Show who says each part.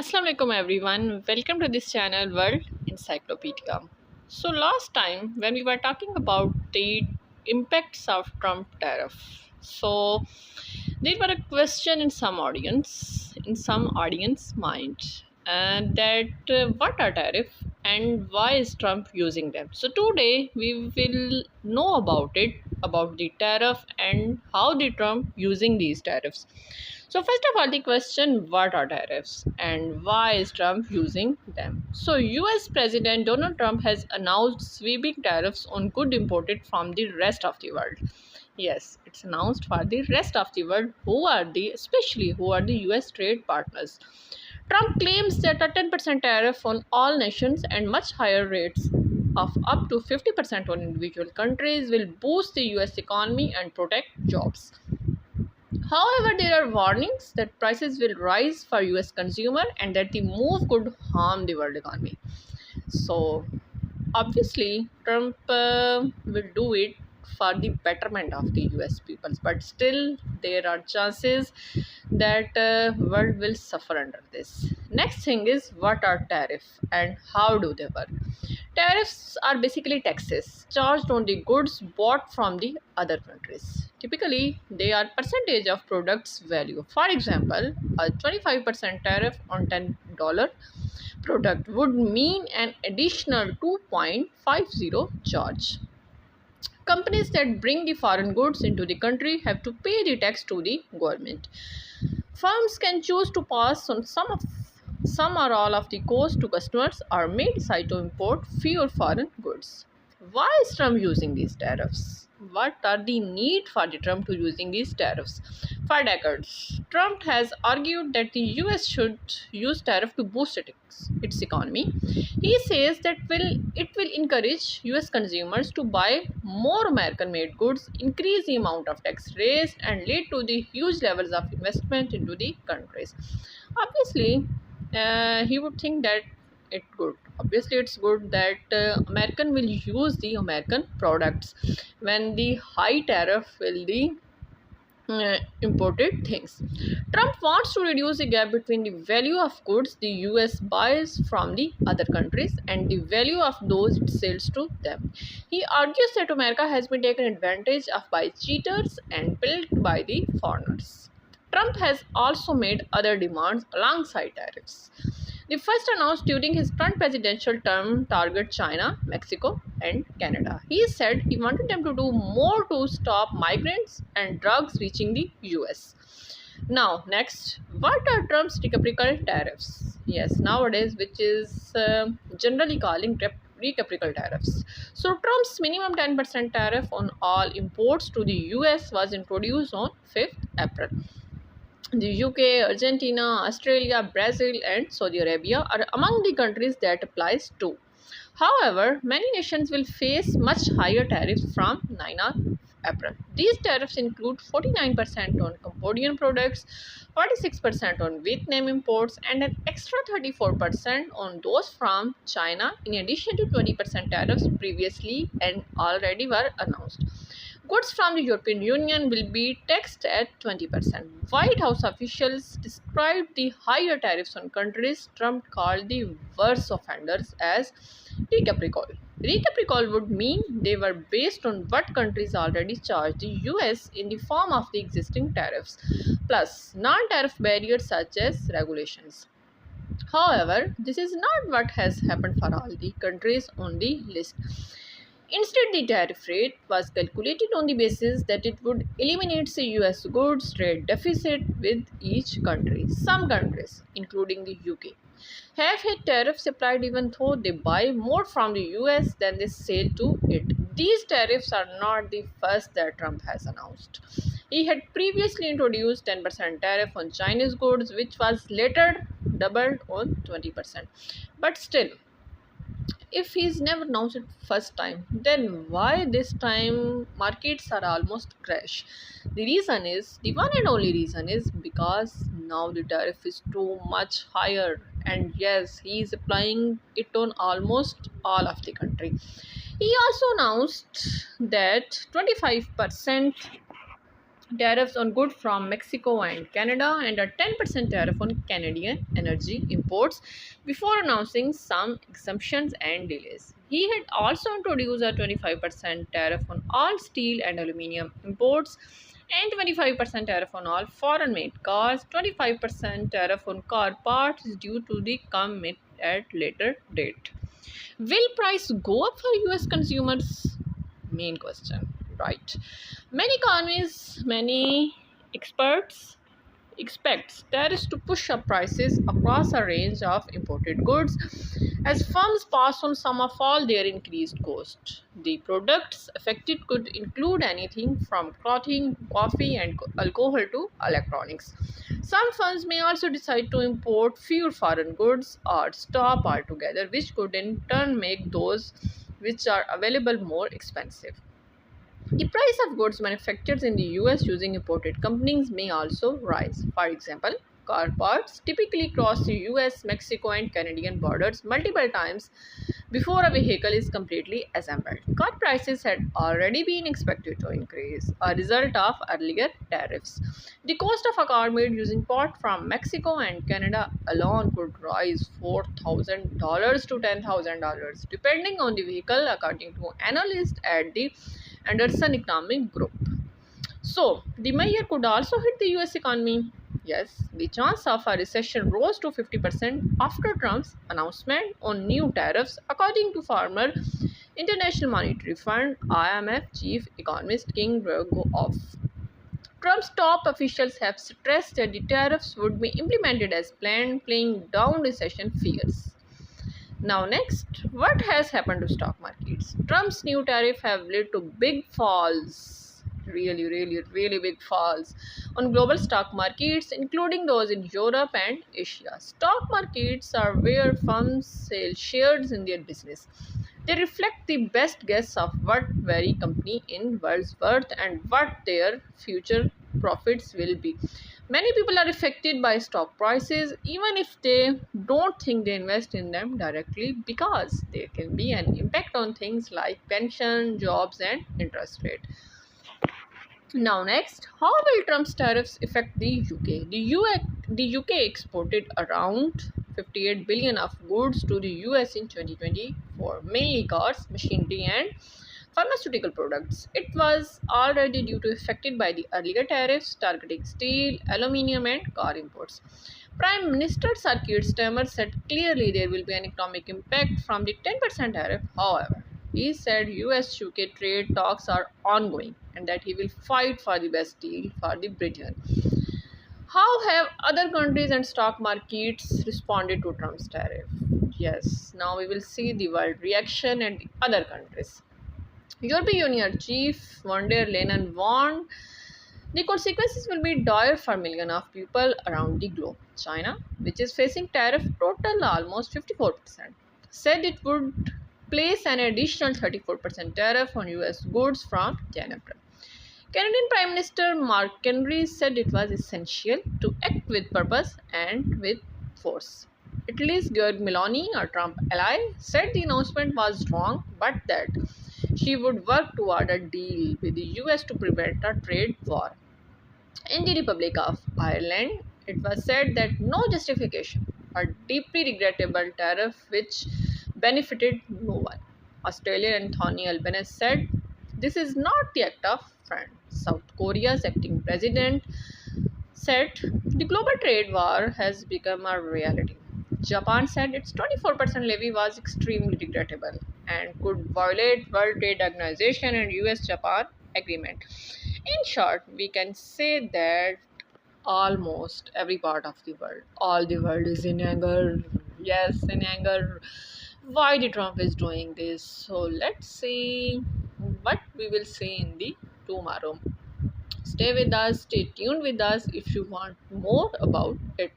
Speaker 1: Assalamu alaikum everyone. Welcome to this channel World Encyclopedia. So last time when we were talking about the impacts of Trump tariff, so there were a question in some audience mind, and that what are tariff and why is Trump using them. So today we will know about the tariff and how the Trump using these tariffs. So first of all, the question, what are tariffs and why is Trump using them? So US President Donald Trump has announced sweeping tariffs on goods imported from the rest of the world. Yes, it's announced for the rest of the world especially who are the US trade partners. Trump claims that a 10% tariff on all nations and much higher rates of up to 50% on individual countries will boost the US economy and protect jobs. However, there are warnings that prices will rise for US consumer and that the move could harm the world economy. So, obviously, Trump will do it for the betterment of the US peoples, but still there are chances that world will suffer under this. Next thing is, what are tariff and how do they work? Tariffs are basically taxes charged on the goods bought from the other countries. Typically, they are percentage of product's value. For example, a 25% tariff on $10 product would mean an additional 2.50 charge. Companies that bring the foreign goods into the country have to pay the tax to the government. Firms can choose to pass on some or all of the cost to customers or may decide to import fewer foreign goods. Why is Trump using these tariffs? What are the need for the Trump to using these tariffs? For decades, Trump has argued that the US should use tariff to boost its economy. He says that it will encourage US consumers to buy more American made goods, increase the amount of tax raised, and lead to the huge levels of investment into the countries. Obviously, he would think that it's good that American will use the American products when the high tariff will the imported things. Trump wants to reduce the gap between the value of goods the US buys from the other countries and the value of those it sells to them. He argues that America has been taken advantage of by cheaters and built by the foreigners. Trump has also made other demands alongside tariffs. The first announced during his current presidential term target China, Mexico, and Canada. He said he wanted them to do more to stop migrants and drugs reaching the US. Now, next, what are Trump's reciprocal tariffs? Yes, nowadays, which is generally calling reciprocal tariffs. So, Trump's minimum 10% tariff on all imports to the US was introduced on 5th April. The UK, Argentina, Australia, Brazil, and Saudi Arabia are among the countries that applies to. However, many nations will face much higher tariffs from 9th April. These tariffs include 49% on Cambodian products, 46% on Vietnam imports, and an extra 34% on those from China, in addition to 20% tariffs previously and already were announced. Goods from the European Union will be taxed at 20%. White House officials described the higher tariffs on countries Trump called the worst offenders as reciprocal. Reciprocal would mean they were based on what countries already charge the US in the form of the existing tariffs, plus non-tariff barriers such as regulations. However, this is not what has happened for all the countries on the list. Instead, the tariff rate was calculated on the basis that it would eliminate the US goods trade deficit with each country. Some countries, including the UK, have had tariffs applied even though they buy more from the US than they sell to it. These tariffs are not the first that Trump has announced. He had previously introduced 10% tariff on Chinese goods, which was later doubled on 20%. But still, if he's never announced it first time, then why this time markets are almost crash? The one and only reason is because now the tariff is too much higher, and yes, he is applying it on almost all of the country. He also announced that 25% tariffs on goods from Mexico and Canada, and a 10% tariff on Canadian energy imports before announcing some exemptions and delays. He had also introduced a 25% tariff on all steel and aluminium imports and 25% tariff on all foreign made cars. 25% tariff on car parts is due to the come at later date. Will price go up for US consumers? Main question, right? Many economists, many experts expects tariffs to push up prices across a range of imported goods as firms pass on some of all their increased costs. The products affected could include anything from clothing, coffee, and alcohol to electronics. Some firms may also decide to import fewer foreign goods or stop altogether, which could in turn make those which are available more expensive. The price of goods manufactured in the US using imported companies may also rise. For example, car parts typically cross the US, Mexico, and Canadian borders multiple times before a vehicle is completely assembled. Car prices had already been expected to increase, a result of earlier tariffs. The cost of a car made using part from Mexico and Canada alone could rise $4,000 to $10,000, depending on the vehicle, according to analysts at the Anderson Economic Group. So, the measure could also hit the US economy. Yes, the chance of a recession rose to 50% after Trump's announcement on new tariffs, according to former International Monetary Fund IMF chief economist King Rogoff. Trump's top officials have stressed that the tariffs would be implemented as planned, playing down recession fears. Now next, what has happened to stock markets? Trump's new tariff have led to big falls, really big falls on global stock markets, including those in Europe and Asia. Stock markets are where firms sell shares in their business. They reflect the best guess of what very company in world's worth and what their future profits will be. Many people are affected by stock prices even if they don't think they invest in them directly because there can be an impact on things like pension, jobs, and interest rate. Now next, how will Trump's tariffs affect the UK? The UK exported around 58 billion of goods to the US in 2024, mainly cars, machinery, and pharmaceutical products. It was already due to affected by the earlier tariffs targeting steel, aluminium, and car imports. Prime Minister Sir Keir Starmer said clearly there will be an economic impact from the 10% tariff. However, he said US UK trade talks are ongoing and that he will fight for the best deal for the Britain. How have other countries and stock markets responded to Trump's tariff? Yes, now we will see the world reaction and the other countries. European Union chief von der Leyen warned the consequences will be dire for millions of people around the globe. China, which is facing tariff total almost 54%, said it would place an additional 34% tariff on US goods from January. Canadian Prime Minister Mark Carney said it was essential to act with purpose and with force. Italy's Giorgia Meloni, a Trump ally, said the announcement was wrong but that she would work toward a deal with the US to prevent a trade war. In the Republic of Ireland, it was said that no justification, a deeply regrettable tariff which benefited no one. Australian Anthony Albanese said, "This is not the act of friend." South Korea's acting president said, "The global trade war has become a reality." Japan said its 24% levy was extremely regrettable and could violate World Trade Organization and US Japan agreement. In short, we can say that almost every part of the world, all the world is in anger. Yes, in anger. Why the Trump is doing this? So let's see what we will see in the tomorrow. Stay with us, stay tuned with us if you want more about it.